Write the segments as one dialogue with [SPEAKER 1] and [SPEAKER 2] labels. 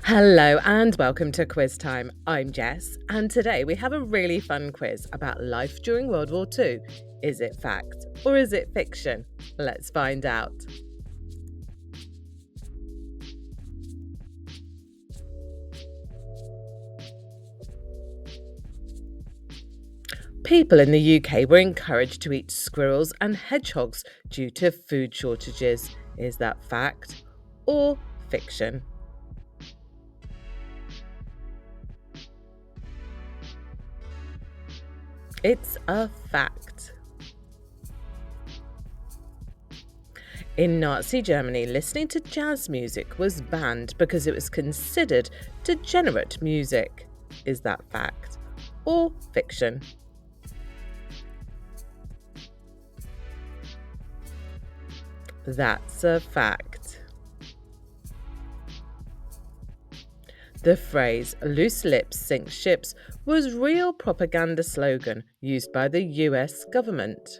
[SPEAKER 1] Hello and welcome to Quiz Time. I'm Jess, and today we have a really fun quiz about life during World War II. Is it fact or is it fiction? Let's find out. People in the UK were encouraged to eat squirrels and hedgehogs due to food shortages. Is that fact or fiction? It's a fact. In Nazi Germany, listening to jazz music was banned because it was considered degenerate music. Is that fact or fiction? That's a fact. The phrase "loose lips sink ships" was real propaganda slogan used by the US government.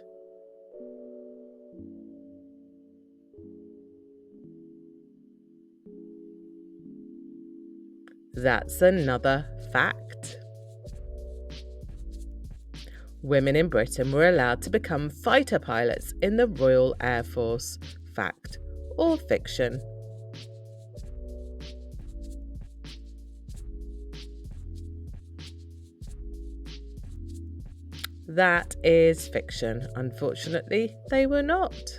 [SPEAKER 1] That's another fact. Women in Britain were allowed to become fighter pilots in the Royal Air Force. Fact or fiction? That is fiction. Unfortunately, they were not.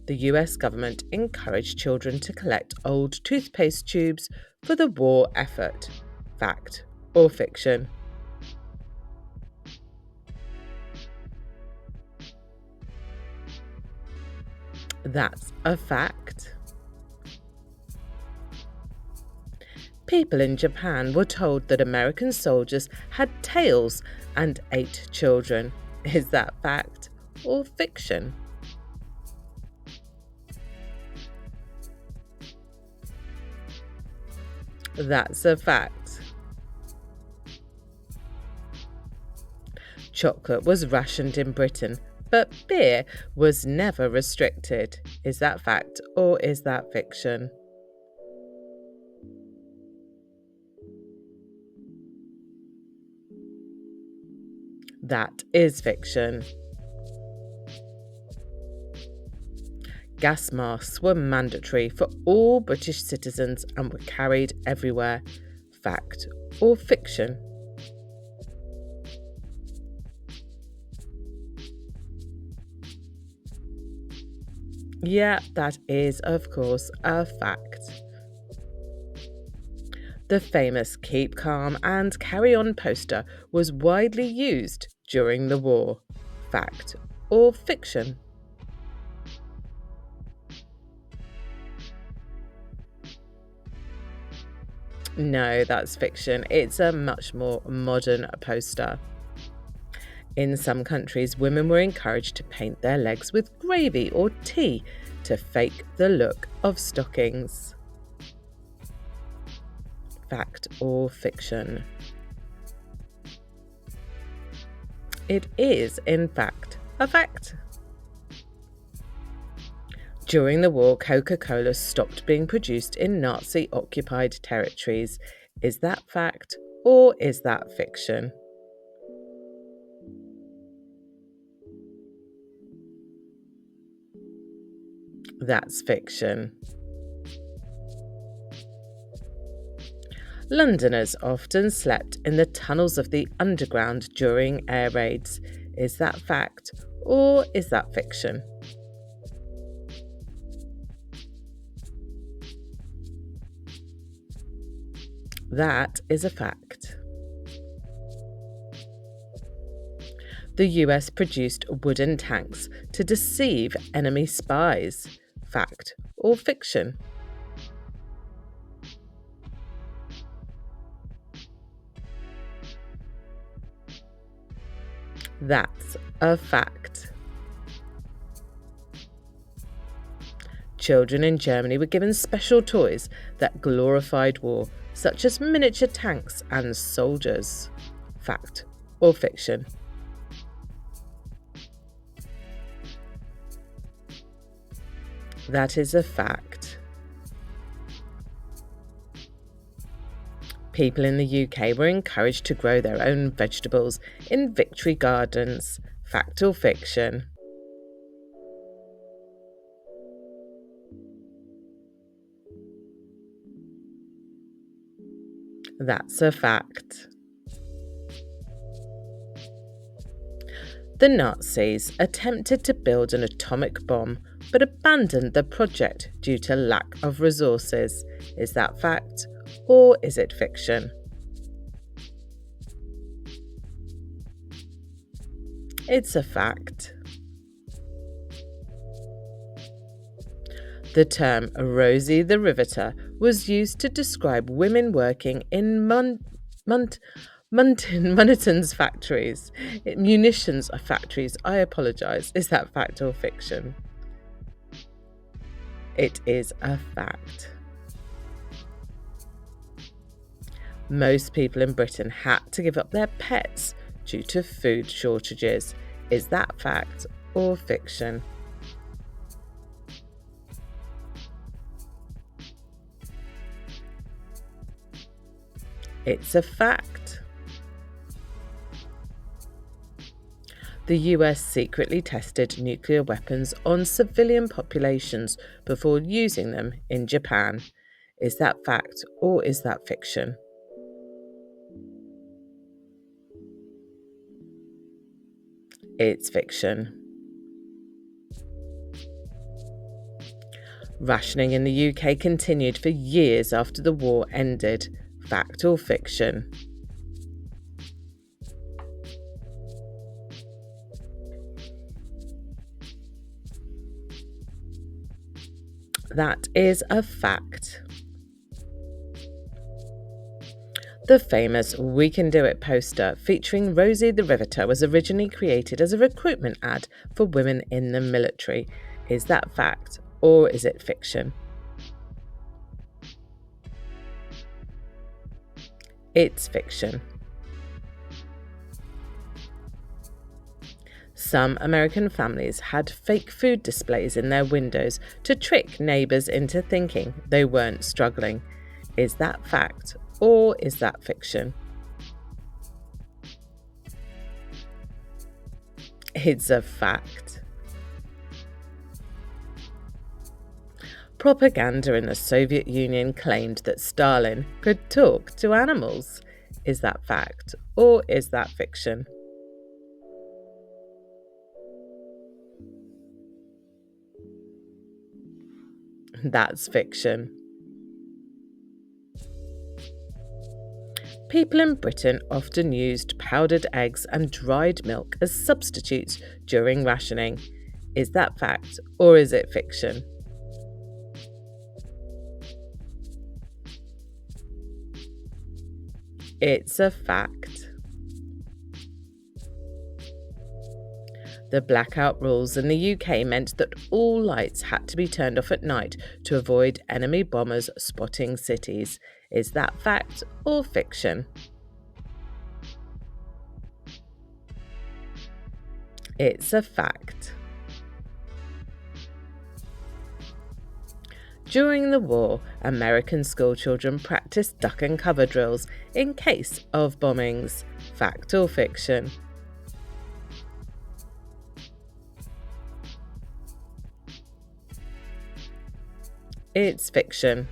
[SPEAKER 1] The US government encouraged children to collect old toothpaste tubes for the war effort. Fact or fiction? That's a fact. People in Japan were told that American soldiers had tails and ate children. Is that fact or fiction? That's a fact. Chocolate was rationed in Britain, but beer was never restricted. Is that fact or is that fiction? That is fiction. Gas masks were mandatory for all British citizens and were carried everywhere. Fact or fiction? Yeah, that is, of course, a fact. The famous "Keep Calm and Carry On" poster was widely used during the war. Fact or fiction? No, that's fiction. It's a much more modern poster. In some countries, women were encouraged to paint their legs with gravy or tea to fake the look of stockings. Fact or fiction? It is, in fact, a fact. During the war, Coca-Cola stopped being produced in Nazi-occupied territories. Is that fact or is that fiction? That's fiction. Londoners often slept in the tunnels of the underground during air raids. Is that fact or is that fiction? That is a fact. The US produced wooden tanks to deceive enemy spies. Fact or fiction? That's a fact. Children in Germany were given special toys that glorified war, such as miniature tanks and soldiers. Fact or fiction? That is a fact. People in the UK were encouraged to grow their own vegetables in victory gardens. Fact or fiction? That's a fact. The Nazis attempted to build an atomic bomb but abandoned the project due to lack of resources. Is that fact or is it fiction? It's a fact. The term Rosie the Riveter was used to describe women working in munitions factories. Munitions factories, I apologise. Is that fact or fiction? It is a fact. Most people in Britain had to give up their pets due to food shortages. Is that fact or fiction? It's a fact. The US secretly tested nuclear weapons on civilian populations before using them in Japan. Is that fact or is that fiction? It's fiction. Rationing in the UK continued for years after the war ended. Fact or fiction? That is a fact. The famous We Can Do It poster featuring Rosie the Riveter was originally created as a recruitment ad for women in the military. Is that fact or is it fiction? It's fiction. Some American families had fake food displays in their windows to trick neighbours into thinking they weren't struggling. Is that fact or is that fiction? It's a fact. Propaganda in the Soviet Union claimed that Stalin could talk to animals. Is that fact or is that fiction? That's fiction. People in Britain often used powdered eggs and dried milk as substitutes during rationing. Is that fact or is it fiction? It's a fact. The blackout rules in the UK meant that all lights had to be turned off at night to avoid enemy bombers spotting cities. Is that fact or fiction? It's a fact. During the war, American schoolchildren practiced duck and cover drills in case of bombings. Fact or fiction? It's fiction.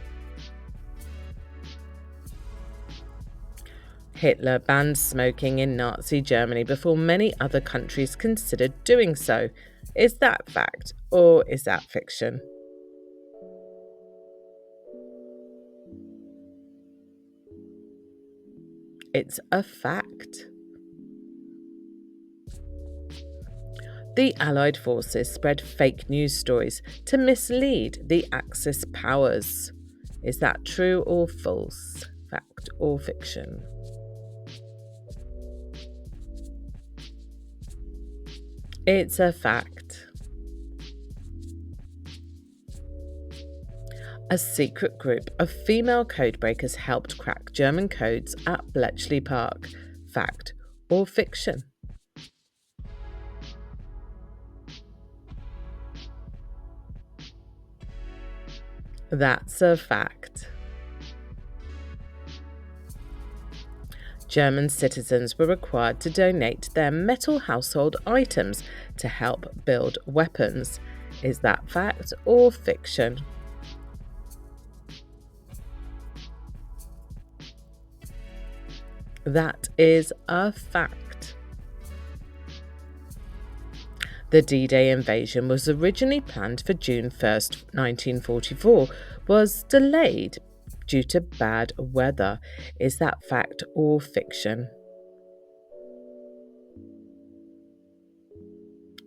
[SPEAKER 1] Hitler banned smoking in Nazi Germany before many other countries considered doing so. Is that fact or is that fiction? It's a fact. The Allied forces spread fake news stories to mislead the Axis powers. Is that true or false? Fact or fiction? It's a fact. A secret group of female codebreakers helped crack German codes at Bletchley Park. Fact or fiction? That's a fact. German citizens were required to donate their metal household items to help build weapons. Is that fact or fiction? That is a fact. The D-Day invasion was originally planned for June 1st, 1944, was delayed due to bad weather. Is that fact or fiction?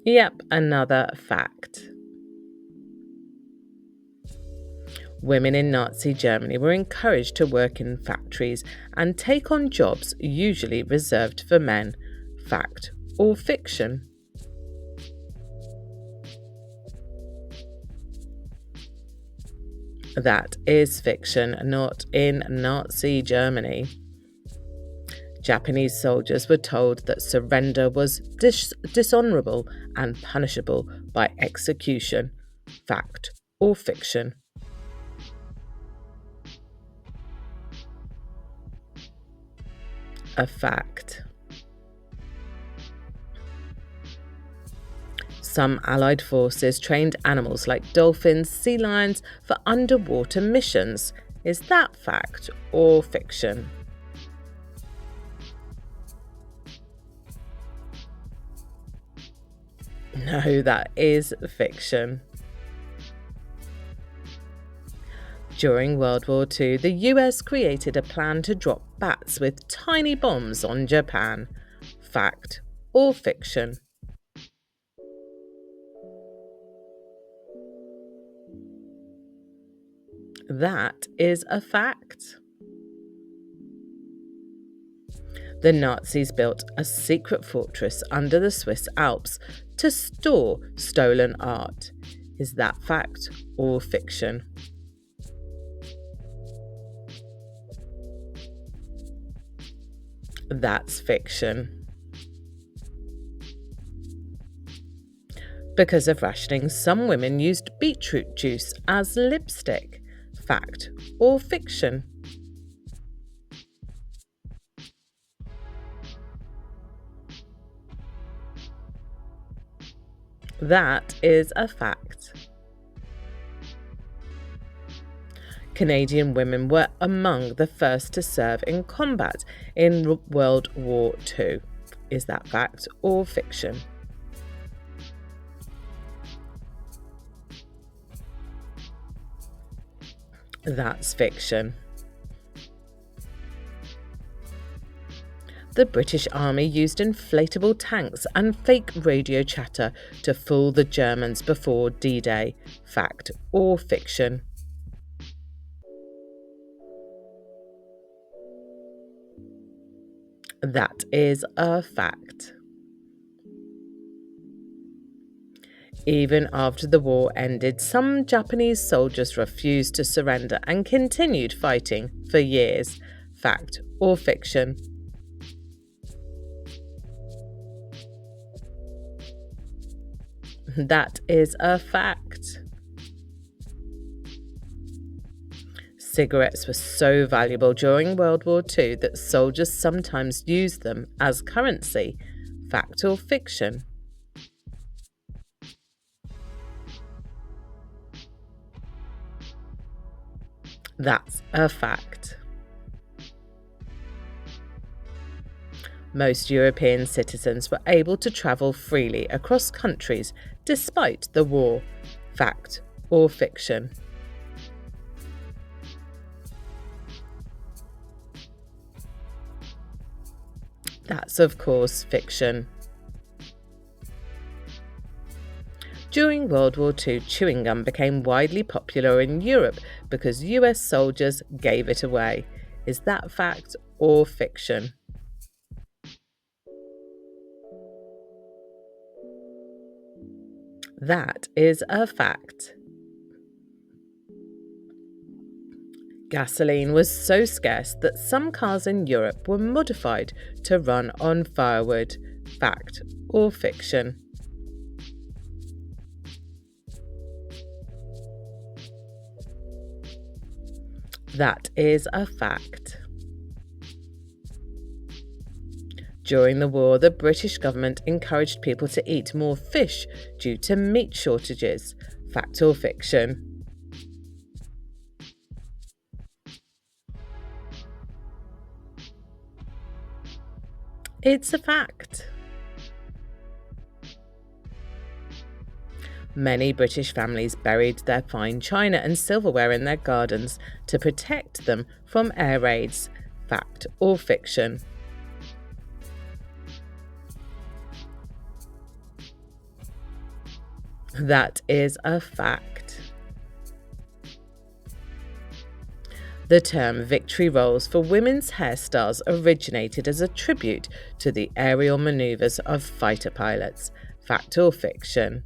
[SPEAKER 1] Yep, another fact. Women in Nazi Germany were encouraged to work in factories and take on jobs usually reserved for men. Fact or fiction? That is fiction, not in Nazi Germany. Japanese soldiers were told that surrender was dishonorable and punishable by execution. Fact or fiction? A fact. Some Allied forces trained animals like dolphins, sea lions for underwater missions. Is that fact or fiction? No, that is fiction. During World War II, the US created a plan to drop bats with tiny bombs on Japan. Fact or fiction? That is a fact. The Nazis built a secret fortress under the Swiss Alps to store stolen art. Is that fact or fiction? That's fiction. Because of rationing, some women used beetroot juice as lipstick. Fact or fiction? That is a fact. Canadian women were among the first to serve in combat in World War II. Is that fact or fiction? That's fiction. The British Army used inflatable tanks and fake radio chatter to fool the Germans before D-Day. Fact or fiction? That is a fact. Even after the war ended, some Japanese soldiers refused to surrender and continued fighting for years. Fact or fiction? That is a fact. Cigarettes were so valuable during World War II that soldiers sometimes used them as currency. Fact or fiction? That's a fact. Most European citizens were able to travel freely across countries despite the war. Fact or fiction? That's, of course, fiction. During World War II, chewing gum became widely popular in Europe because US soldiers gave it away. Is that fact or fiction? That is a fact. Gasoline was so scarce that some cars in Europe were modified to run on firewood. Fact or fiction? That is a fact. During the war, the British government encouraged people to eat more fish due to meat shortages. Fact or fiction? It's a fact. Many British families buried their fine china and silverware in their gardens to protect them from air raids. Fact or fiction? That is a fact. The term victory rolls for women's hairstyles originated as a tribute to the aerial maneuvers of fighter pilots. Fact or fiction?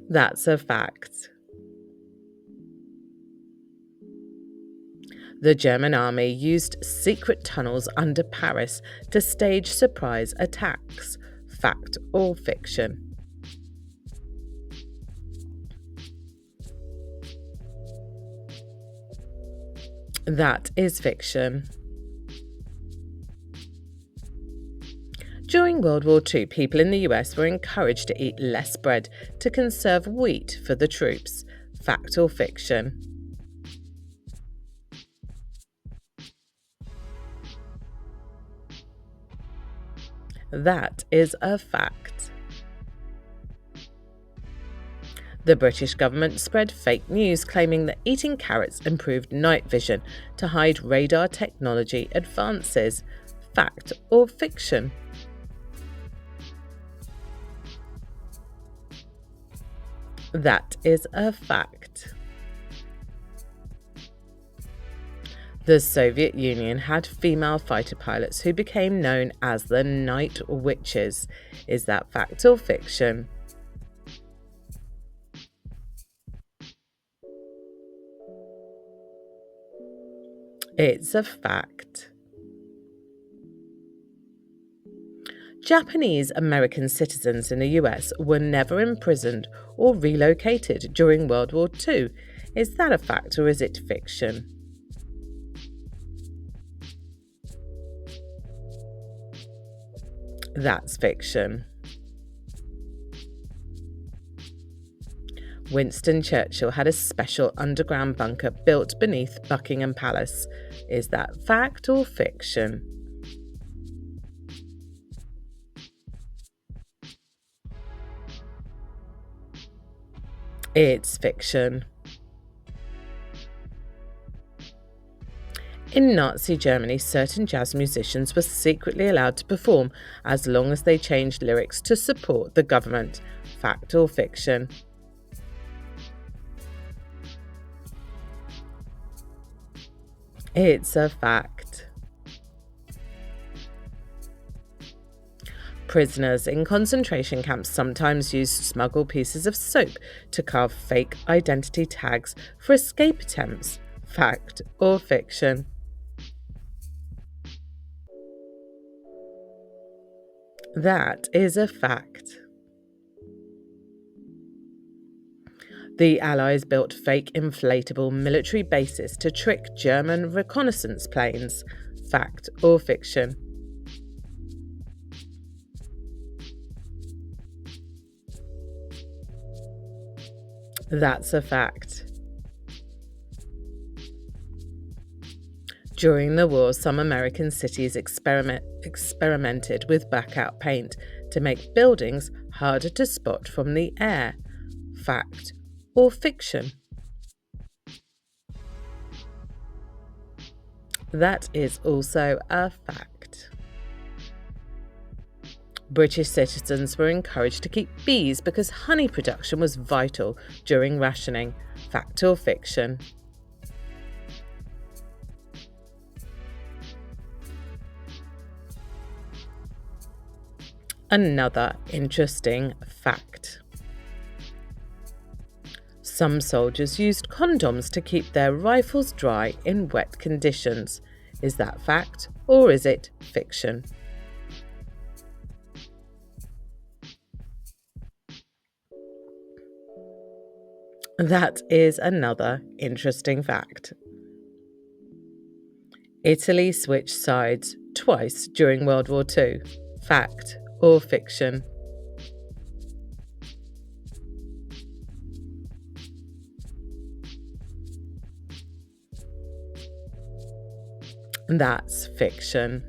[SPEAKER 1] That's a fact. The German army used secret tunnels under Paris to stage surprise attacks. Fact or fiction? That is fiction. During World War II, people in the US were encouraged to eat less bread to conserve wheat for the troops. Fact or fiction? That is a fact. The British government spread fake news claiming that eating carrots improved night vision to hide radar technology advances. Fact or fiction? That is a fact. The Soviet Union had female fighter pilots who became known as the Night Witches. Is that fact or fiction? It's a fact. Japanese American citizens in the US were never imprisoned or relocated during World War II. Is that a fact or is it fiction? That's fiction. Winston Churchill had a special underground bunker built beneath Buckingham Palace. Is that fact or fiction? It's fiction. In Nazi Germany, certain jazz musicians were secretly allowed to perform as long as they changed lyrics to support the government. Fact or fiction? It's a fact. Prisoners in concentration camps sometimes used smuggled pieces of soap to carve fake identity tags for escape attempts. Fact or fiction? That is a fact. The Allies built fake inflatable military bases to trick German reconnaissance planes. Fact or fiction? That's a fact. During the war, some American cities experimented with blackout paint to make buildings harder to spot from the air. Fact or fiction? That is also a fact. British citizens were encouraged to keep bees because honey production was vital during rationing. Fact or fiction? Another interesting fact. Some soldiers used condoms to keep their rifles dry in wet conditions. Is that fact or is it fiction? That is another interesting fact. Italy switched sides twice during World War II. Fact or fiction? That's fiction.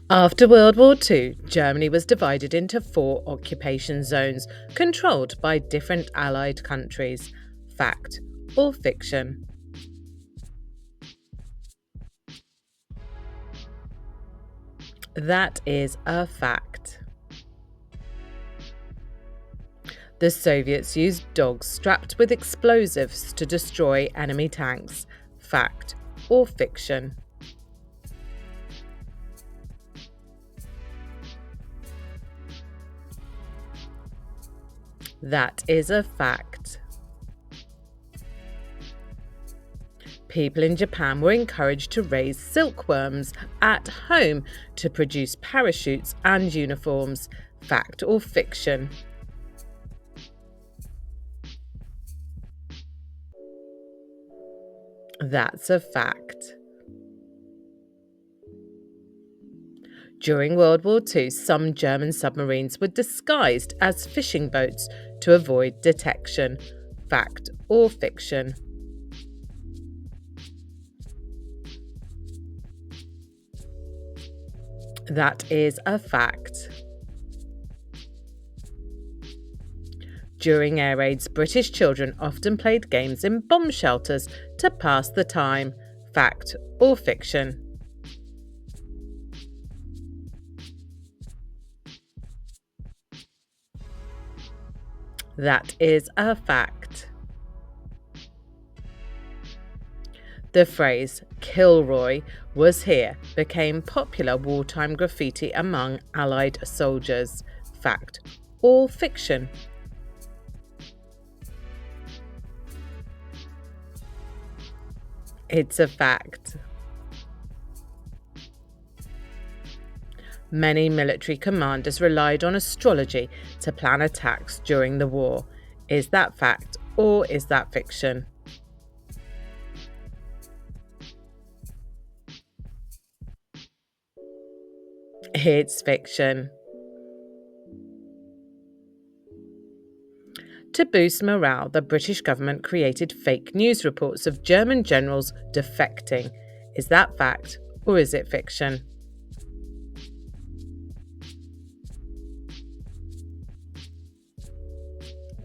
[SPEAKER 1] After World War II, Germany was divided into 4 occupation zones controlled by different Allied countries. Fact or fiction? That is a fact. The Soviets used dogs strapped with explosives to destroy enemy tanks. Fact or fiction? That is a fact. People in Japan were encouraged to raise silkworms at home to produce parachutes and uniforms. Fact or fiction? That's a fact. During World War II, some German submarines were disguised as fishing boats to avoid detection. Fact or fiction? That is a fact. During air raids, British children often played games in bomb shelters to pass the time. Fact or fiction? That is a fact. The phrase "Kilroy was here" became popular wartime graffiti among Allied soldiers. Fact or fiction? It's a fact. Many military commanders relied on astrology to plan attacks during the war. Is that fact or is that fiction? It's fiction. To boost morale, the British government created fake news reports of German generals defecting. Is that fact or is it fiction?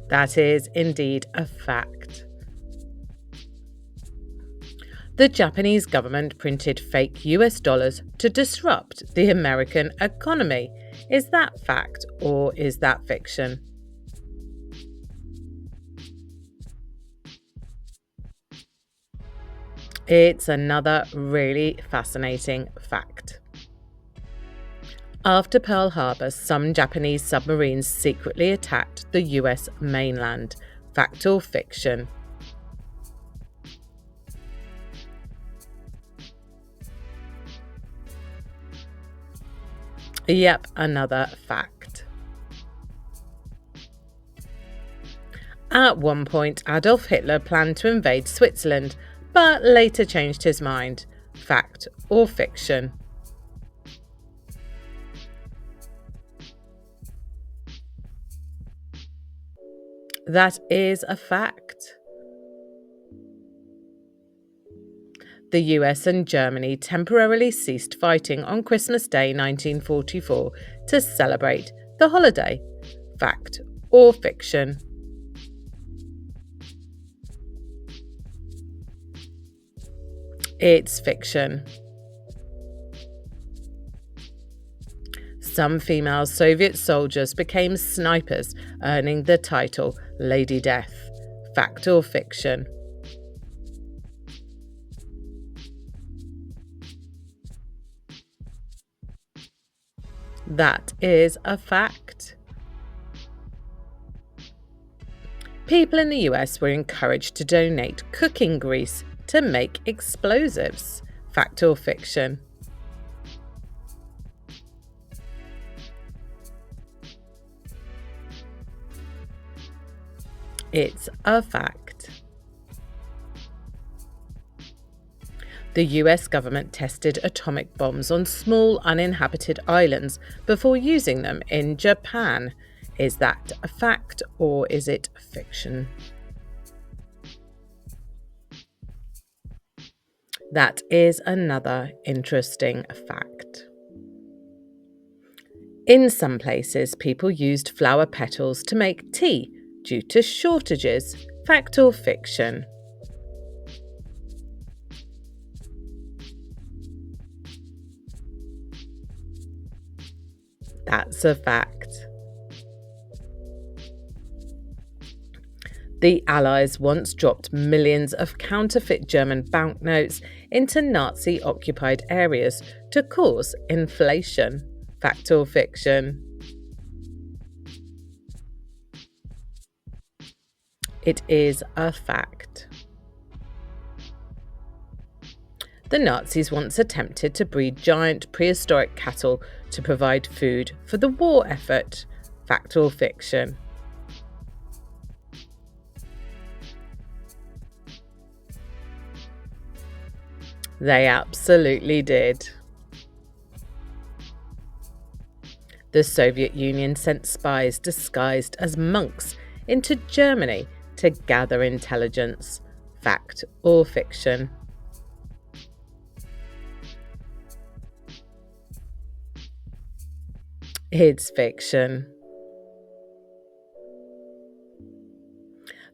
[SPEAKER 1] That is indeed a fact. The Japanese government printed fake US dollars to disrupt the American economy. Is that fact or is that fiction? It's another really fascinating fact. After Pearl Harbor, some Japanese submarines secretly attacked the US mainland. Fact or fiction? Yep, another fact. At one point, Adolf Hitler planned to invade Switzerland, but later changed his mind. Fact or fiction? That is a fact. The US and Germany temporarily ceased fighting on Christmas Day 1944 to celebrate the holiday. Fact or fiction? It's fiction. Some female Soviet soldiers became snipers, earning the title Lady Death. Fact or fiction? That is a fact. People in the US were encouraged to donate cooking grease to make explosives. Fact or fiction? It's a fact. The US government tested atomic bombs on small uninhabited islands before using them in Japan. Is that a fact or is it fiction? That is another interesting fact. In some places, people used flower petals to make tea due to shortages. Fact or fiction? That's a fact. The Allies once dropped millions of counterfeit German banknotes into Nazi-occupied areas to cause inflation. Fact or fiction? It is a fact. The Nazis once attempted to breed giant prehistoric cattle to provide food for the war effort. Fact or fiction? They absolutely did. The Soviet Union sent spies disguised as monks into Germany to gather intelligence. Fact or fiction? It's fiction.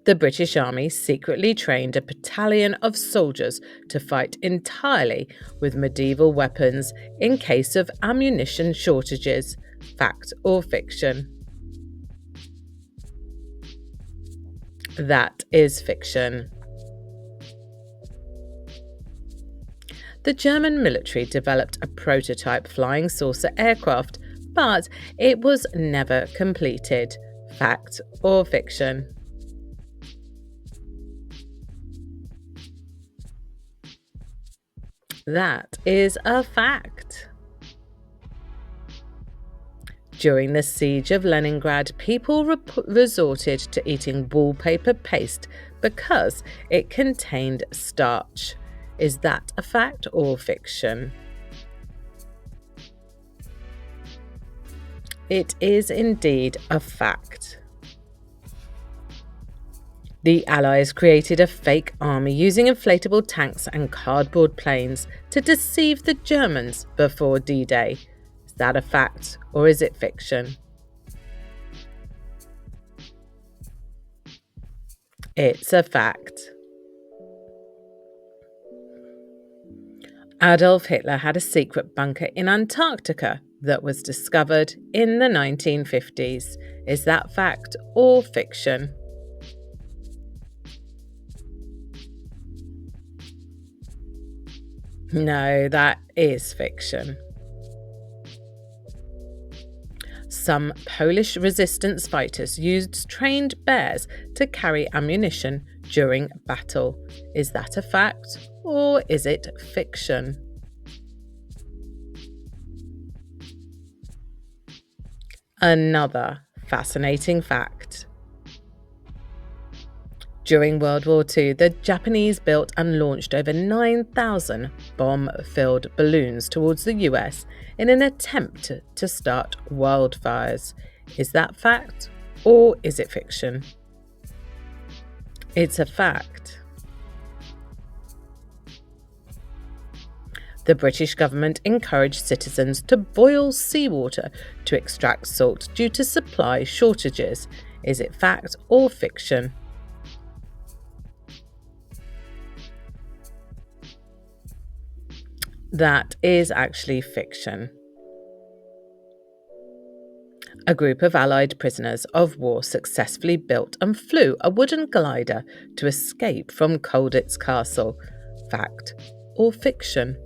[SPEAKER 1] The British Army secretly trained a battalion of soldiers to fight entirely with medieval weapons in case of ammunition shortages. Fact or fiction? That is fiction. The German military developed a prototype flying saucer aircraft, but it was never completed. Fact or fiction? That is a fact. During the siege of Leningrad, people resorted to eating wallpaper paste because it contained starch. Is that a fact or fiction? It is indeed a fact. The Allies created a fake army using inflatable tanks and cardboard planes to deceive the Germans before D-Day. Is that a fact or is it fiction? It's a fact. Adolf Hitler had a secret bunker in Antarctica that was discovered in the 1950s. Is that fact or fiction? No, that is fiction. Some Polish resistance fighters used trained bears to carry ammunition during battle. Is that a fact or is it fiction? Another fascinating fact. During World War II, the Japanese built and launched over 9,000 bomb-filled balloons towards the US in an attempt to start wildfires. Is that fact or is it fiction? It's a fact. The British government encouraged citizens to boil seawater to extract salt due to supply shortages. Is it fact or fiction? That is actually fiction. A group of Allied prisoners of war successfully built and flew a wooden glider to escape from Colditz Castle. Fact or fiction?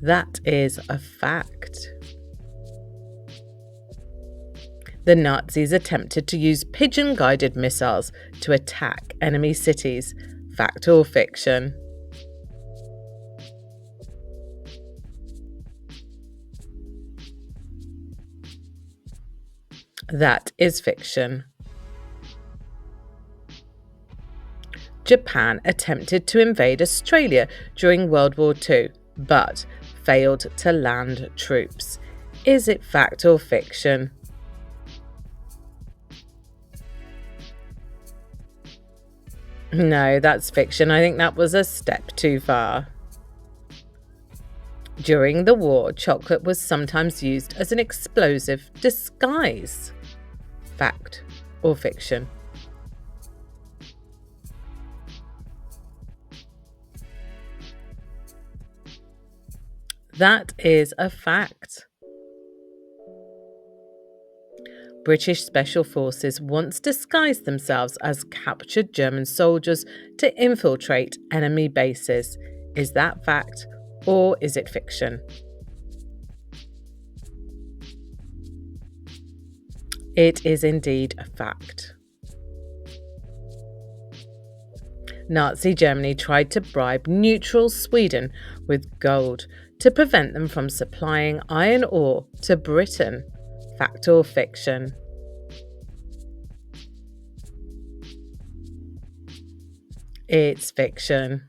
[SPEAKER 1] That is a fact. The Nazis attempted to use pigeon-guided missiles to attack enemy cities. Fact or fiction? That is fiction. Japan attempted to invade Australia during World War II, but failed to land troops. Is it fact or fiction? No, that's fiction. I think that was a step too far. During the war, chocolate was sometimes used as an explosive disguise. Fact or fiction? That is a fact. British Special Forces once disguised themselves as captured German soldiers to infiltrate enemy bases. Is that fact or is it fiction? It is indeed a fact. Nazi Germany tried to bribe neutral Sweden with gold to prevent them from supplying iron ore to Britain. Fact or fiction? It's fiction.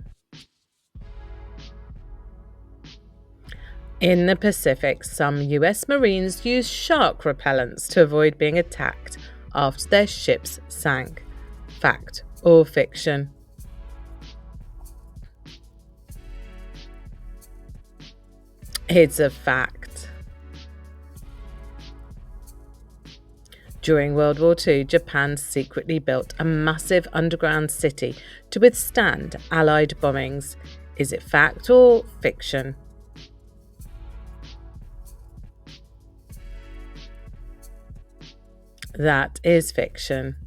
[SPEAKER 1] In the Pacific, some US Marines used shark repellents to avoid being attacked after their ships sank. Fact or fiction? It's a fact. During World War II, Japan secretly built a massive underground city to withstand Allied bombings. Is it fact or fiction? That is fiction.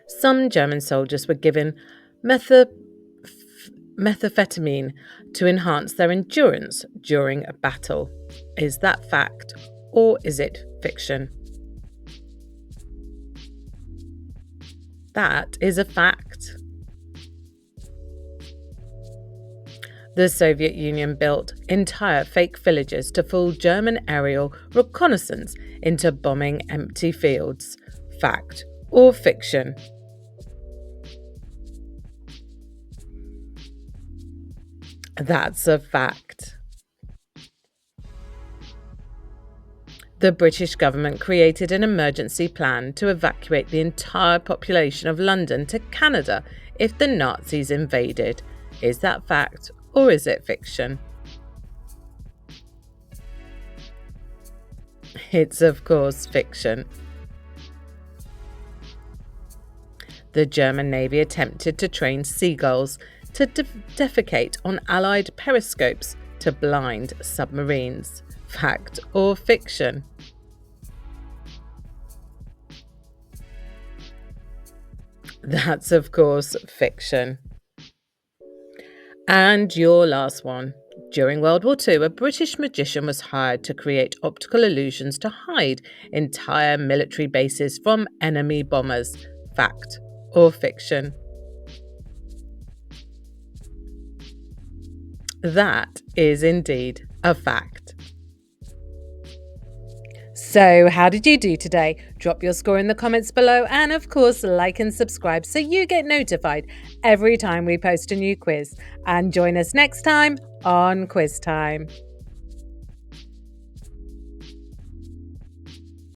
[SPEAKER 1] Some German soldiers were given methamphetamine to enhance their endurance during a battle. Is that fact or is it fiction? That is a fact. The Soviet Union built entire fake villages to fool German aerial reconnaissance into bombing empty fields. Fact or fiction? That's a fact. The British government created an emergency plan to evacuate the entire population of London to Canada if the Nazis invaded. Is that fact or is it fiction? It's of course fiction. The German Navy attempted to train seagulls to defecate on Allied periscopes to blind submarines. Fact or fiction? That's of course fiction. And your last one. During World War II, a British magician was hired to create optical illusions to hide entire military bases from enemy bombers. Fact or fiction? That is indeed a fact. So, how did you do today? Drop your score in the comments below and, of course, like and subscribe so you get notified every time we post a new quiz. And join us next time on Quiz Time.